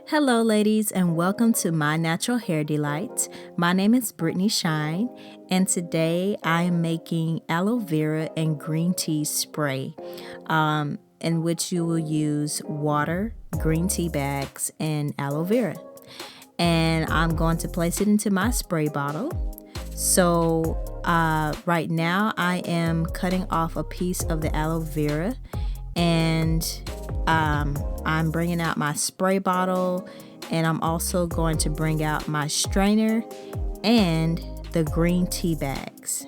Hello, ladies, and welcome to My Natural Hair Delight. My name is Brittany Shine, and today I am making aloe vera and green tea spray, in which you will use water, green tea bags, and aloe vera. And I'm going to place it into my spray bottle. So, right now I am cutting off a piece of the aloe vera, and I'm bringing out my spray bottle, and I'm also going to bring out my strainer and the green tea bags.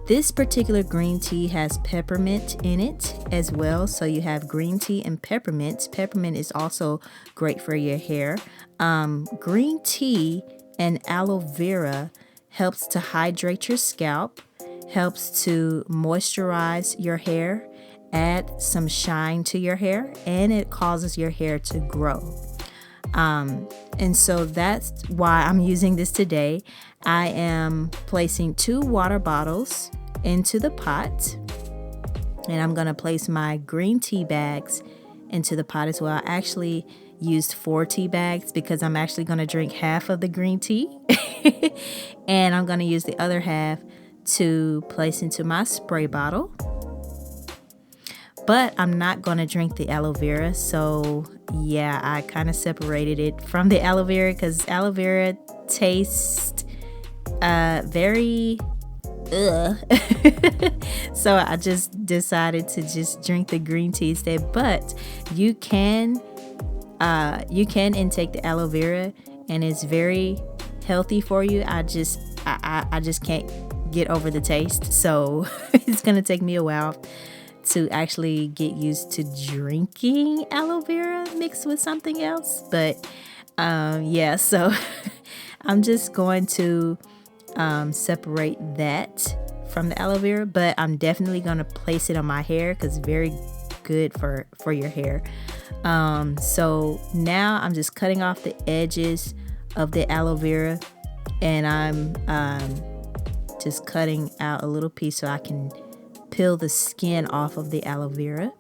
This particular green tea has peppermint in it as well, so you have green tea and peppermint. Peppermint is also great for your hair. Green tea and aloe vera helps to hydrate your scalp, helps to moisturize your hair, add some shine to your hair, and it causes your hair to grow. And so that's why I'm using this today. I am placing 2 water bottles into the pot, and I'm going to place my green tea bags into the pot as well. I actually used 4 tea bags because I'm actually going to drink half of the green tea and I'm going to use the other half to place into my spray bottle. But I'm not going to drink the aloe vera, so yeah, I kind of separated it from the aloe vera because aloe vera tastes very so I just decided to just drink the green tea instead. But you can intake the aloe vera, and it's very healthy for you. I just can't get over the taste, so it's gonna take me a while to actually get used to drinking aloe vera mixed with something else. But yeah, so I'm just going to separate that from the aloe vera, but I'm definitely going to place it on my hair because it's very good for your hair. So now I'm just cutting off the edges of the aloe vera, and I'm just cutting out a little piece so I can peel the skin off of the aloe vera.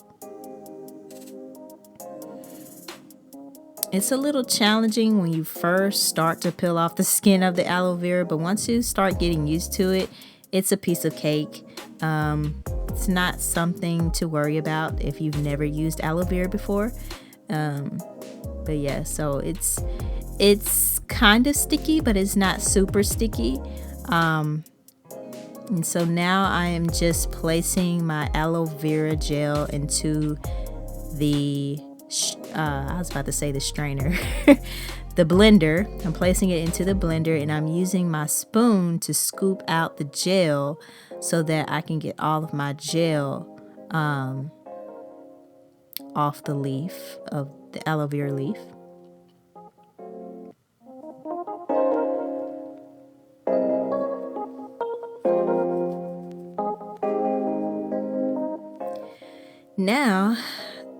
It's a little challenging when you first start to peel off the skin of the aloe vera, but once you start getting used to it, it's a piece of cake. It's not something to worry about if you've never used aloe vera before. But yeah, so it's kind of sticky, but it's not super sticky. And so now I am just placing my aloe vera gel into the, I was about to say the strainer, the blender. I'm placing it into the blender, and I'm using my spoon to scoop out the gel so that I can get all of my gel off the leaf of the aloe vera leaf. Now,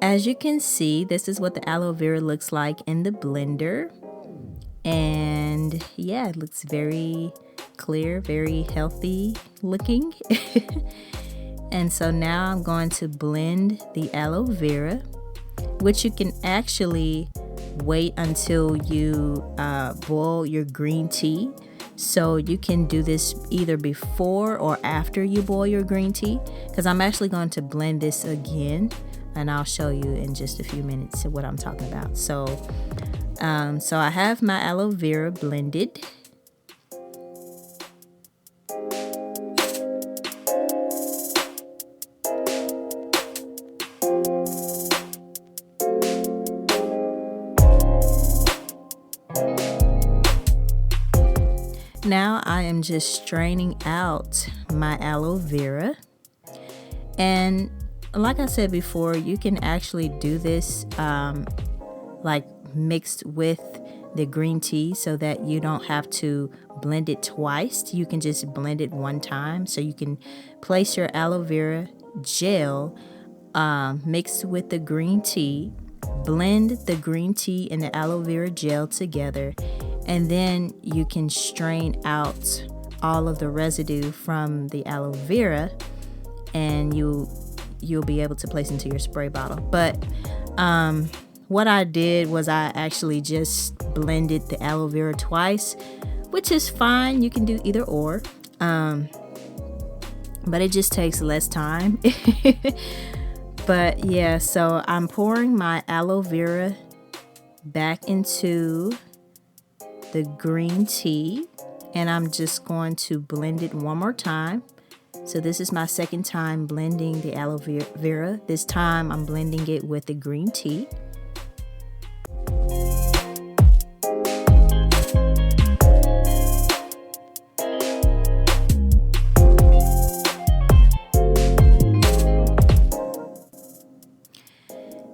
as you can see, this is what the aloe vera looks like in the blender. And yeah, it looks very clear, very healthy looking. And so now I'm going to blend the aloe vera, which you can actually wait until you boil your green tea. So you can do this either before or after you boil your green tea, because I'm actually going to blend this again, and I'll show you in just a few minutes what I'm talking about. So I have my aloe vera blended. Now I am just straining out my aloe vera, and like I said before, you can actually do this like mixed with the green tea so that you don't have to blend it twice. You can just blend it one time. So you can place your aloe vera gel mixed with the green tea, blend the green tea and the aloe vera gel together, and then you can strain out all of the residue from the aloe vera, and you'll be able to place into your spray bottle. But What I did was I actually just blended the aloe vera twice, which is fine. You can do either or. But it just takes less time. But yeah, so I'm pouring my aloe vera back into the green tea, and I'm just going to blend it one more time. So this is my second time blending the aloe vera. This time I'm blending it with the green tea.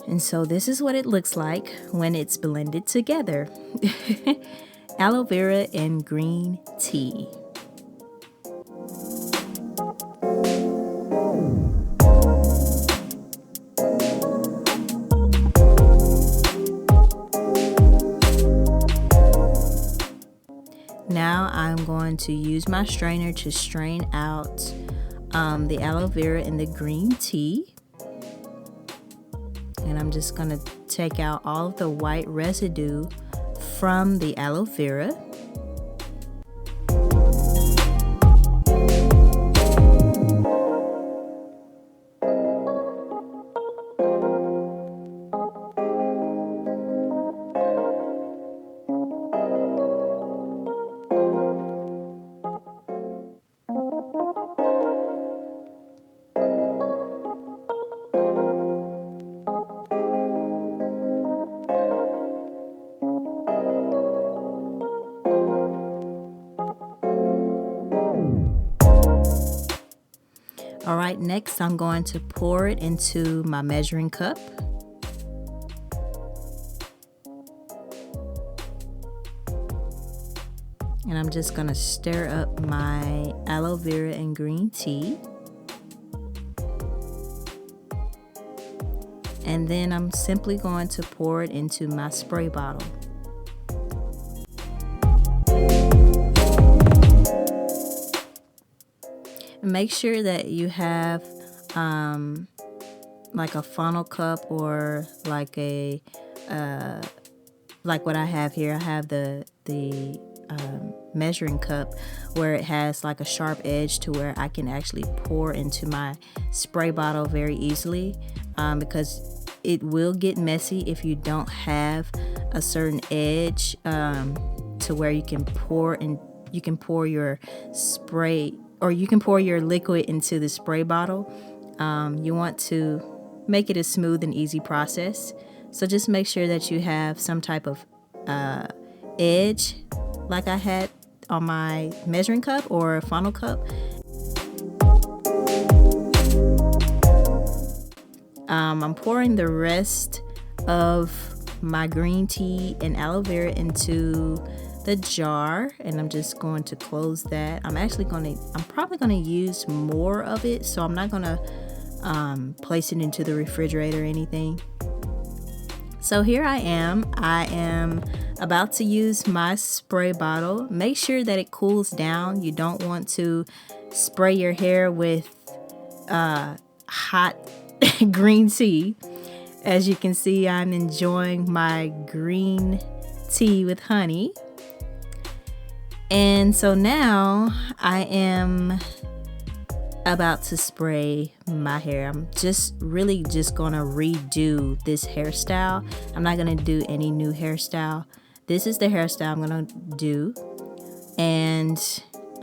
And so this is what it looks like when it's blended together. Aloe vera and green tea. Now I'm going to use my strainer to strain out the aloe vera and the green tea. And I'm just going to take out all of the white residue from the aloe vera. All right, next I'm going to pour it into my measuring cup. And I'm just going to stir up my aloe vera and green tea. And then I'm simply going to pour it into my spray bottle. Make sure that you have like a funnel cup, or like a like what I have here. I have the measuring cup where it has like a sharp edge to where I can actually pour into my spray bottle very easily, because it will get messy if you don't have a certain edge to where you can pour, and you can pour your spray, or you can pour your liquid into the spray bottle. You want to make it a smooth and easy process. So just make sure that you have some type of edge like I had on my measuring cup or funnel cup. I'm pouring the rest of my green tea and aloe vera into the jar, and I'm just going to close that. I'm probably going to use more of it, so I'm not going to place it into the refrigerator or anything. So here I am about to use my spray bottle. Make sure that it cools down. You don't want to spray your hair with hot green tea. As you can see, I'm enjoying my green tea with honey. And so now I am about to spray my hair. I'm just gonna redo this hairstyle. I'm not gonna do any new hairstyle. This is the hairstyle I'm gonna do, and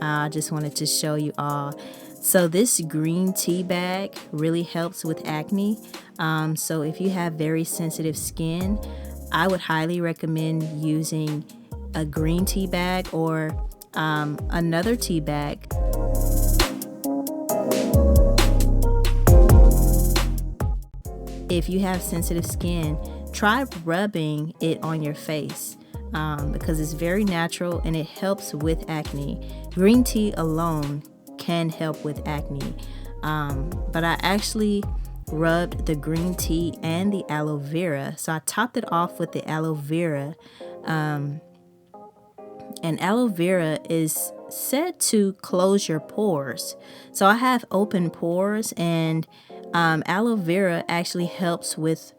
I just wanted to show you all. So this green tea bag really helps with acne. So if you have very sensitive skin, I would highly recommend using a green tea bag or another tea bag. If you have sensitive skin, try rubbing it on your face because it's very natural and it helps with acne. Green tea alone can help with acne, but I actually rubbed the green tea and the aloe vera. So I topped it off with the aloe vera. And aloe vera is said to close your pores. So I have open pores, and aloe vera actually helps with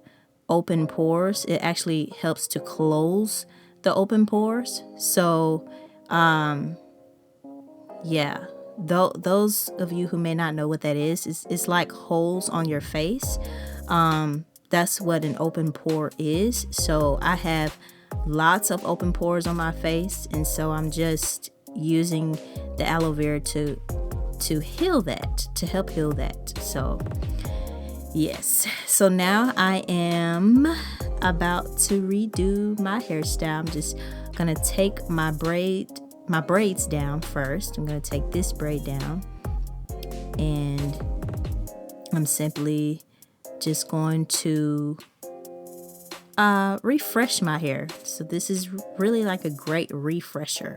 open pores. It actually helps to close the open pores. So yeah, those of you who may not know what that is, it's like holes on your face. That's what an open pore is. So I have lots of open pores on my face, and so I'm just using the aloe vera to heal that, to help heal that. So yes, so now I am about to redo my hairstyle. I'm just gonna take my braids down first. I'm gonna take this braid down, and I'm simply just going to refresh my hair. So this is really like a great refresher.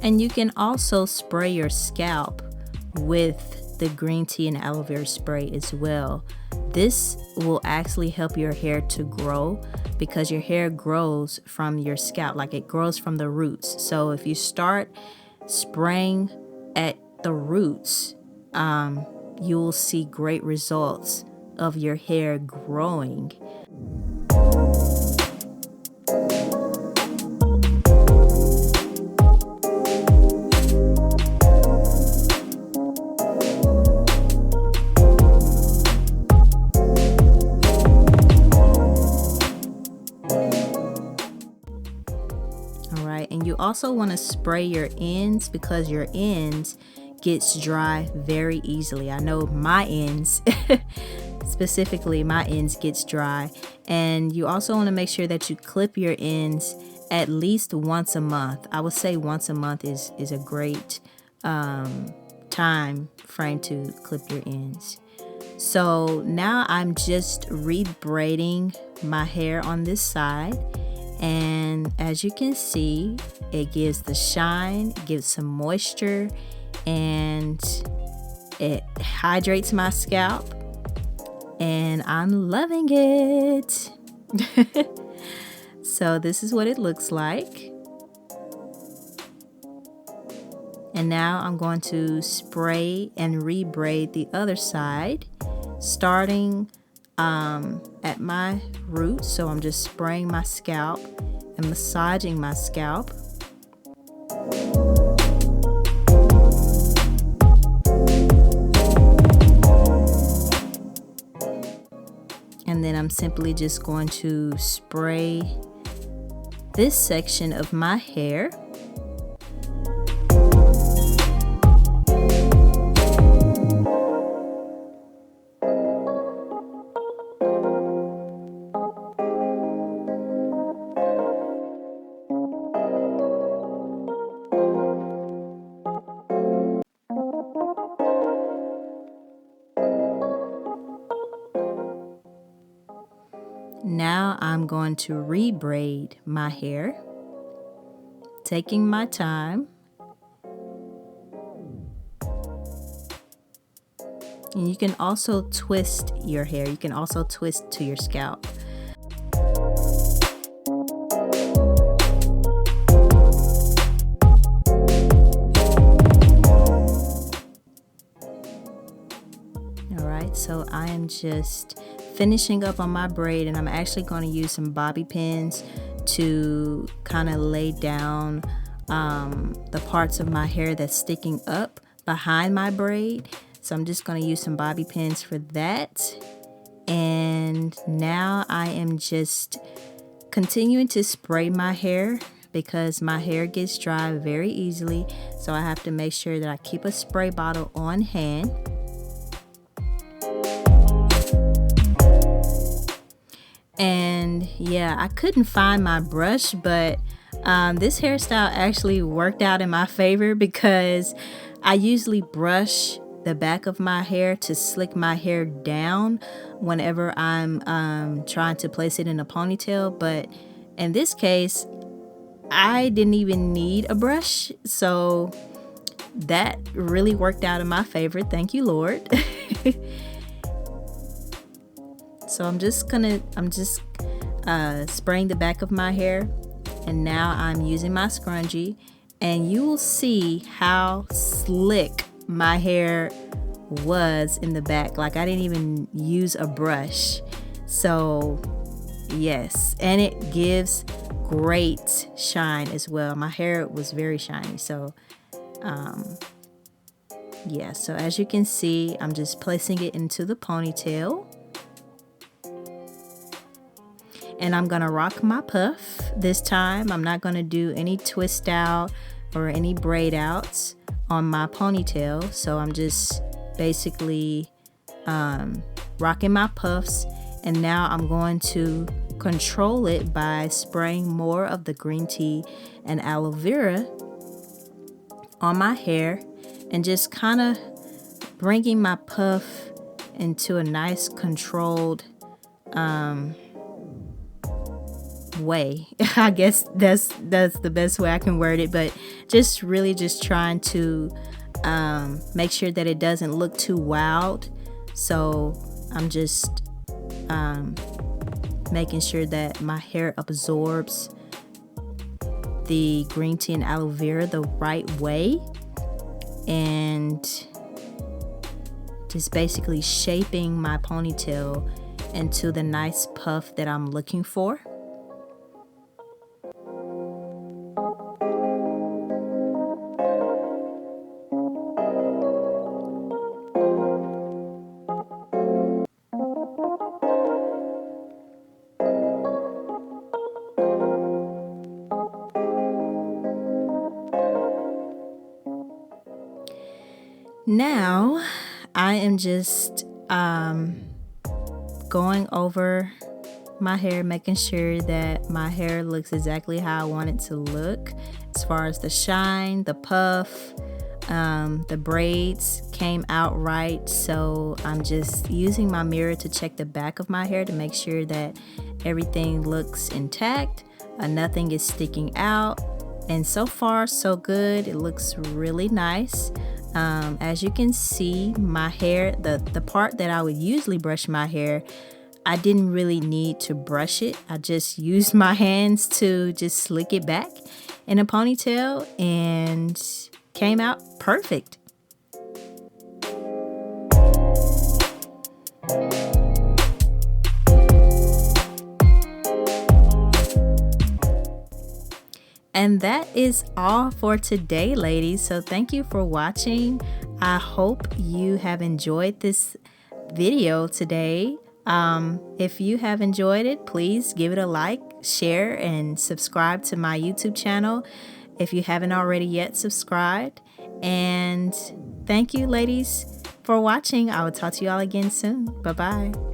And you can also spray your scalp with the green tea and aloe vera spray as well. This will actually help your hair to grow, because your hair grows from your scalp, like it grows from the roots. So if you start spraying at the roots, you will see great results of your hair growing. And you also want to spray your ends, because your ends gets dry very easily. I know my ends, specifically my ends gets dry. And you also want to make sure that you clip your ends at least once a month. I would say once a month is a great time frame to clip your ends. So now I'm just rebraiding my hair on this side. And as you can see, it gives the shine, gives some moisture, and it hydrates my scalp, and I'm loving it. So this is what it looks like. And now I'm going to spray and rebraid the other side, starting at my roots. So I'm just spraying my scalp and massaging my scalp. And then I'm simply just going to spray this section of my hair. Now I'm going to rebraid my hair, taking my time. And you can also twist your hair. You can also twist to your scalp. All right, so I am just finishing up on my braid, and I'm actually going to use some bobby pins to kind of lay down the parts of my hair that's sticking up behind my braid. So I'm just going to use some bobby pins for that. And now I am just continuing to spray my hair, because my hair gets dry very easily. So I have to make sure that I keep a spray bottle on hand. And yeah, I couldn't find my brush, but this hairstyle actually worked out in my favor, because I usually brush the back of my hair to slick my hair down whenever I'm trying to place it in a ponytail. But in this case, I didn't even need a brush, so that really worked out in my favor. Thank you, Lord. So I'm just spraying the back of my hair, and now I'm using my scrunchie and you will see how slick my hair was in the back. Like I didn't even use a brush. So yes, and it gives great shine as well. My hair was very shiny. So yeah, so as you can see, I'm just placing it into the ponytail. And I'm gonna rock my puff this time. I'm not gonna do any twist out or any braid outs on my ponytail. So I'm just basically rocking my puffs. And now I'm going to control it by spraying more of the green tea and aloe vera on my hair and just kind of bringing my puff into a nice controlled way. I guess that's the best way I can word it, but just really just trying to make sure that it doesn't look too wild. So I'm just making sure that my hair absorbs the green tea and aloe vera the right way, and just basically shaping my ponytail into the nice puff that I'm looking for. Now I am just going over my hair, making sure that my hair looks exactly how I want it to look, as far as the shine, the puff, the braids came out right. So I'm just using my mirror to check the back of my hair to make sure that everything looks intact, nothing is sticking out, and so far so good. It looks really nice. As you can see, my hair, the part that I would usually brush my hair, I didn't really need to brush it. I just used my hands to just slick it back in a ponytail and came out perfect. And that is all for today, ladies. So thank you for watching. I hope you have enjoyed this video today. If you have enjoyed it, please give it a like, share, and subscribe to my YouTube channel if you haven't already yet subscribed. And thank you, ladies, for watching. I will talk to you all again soon. Bye-bye.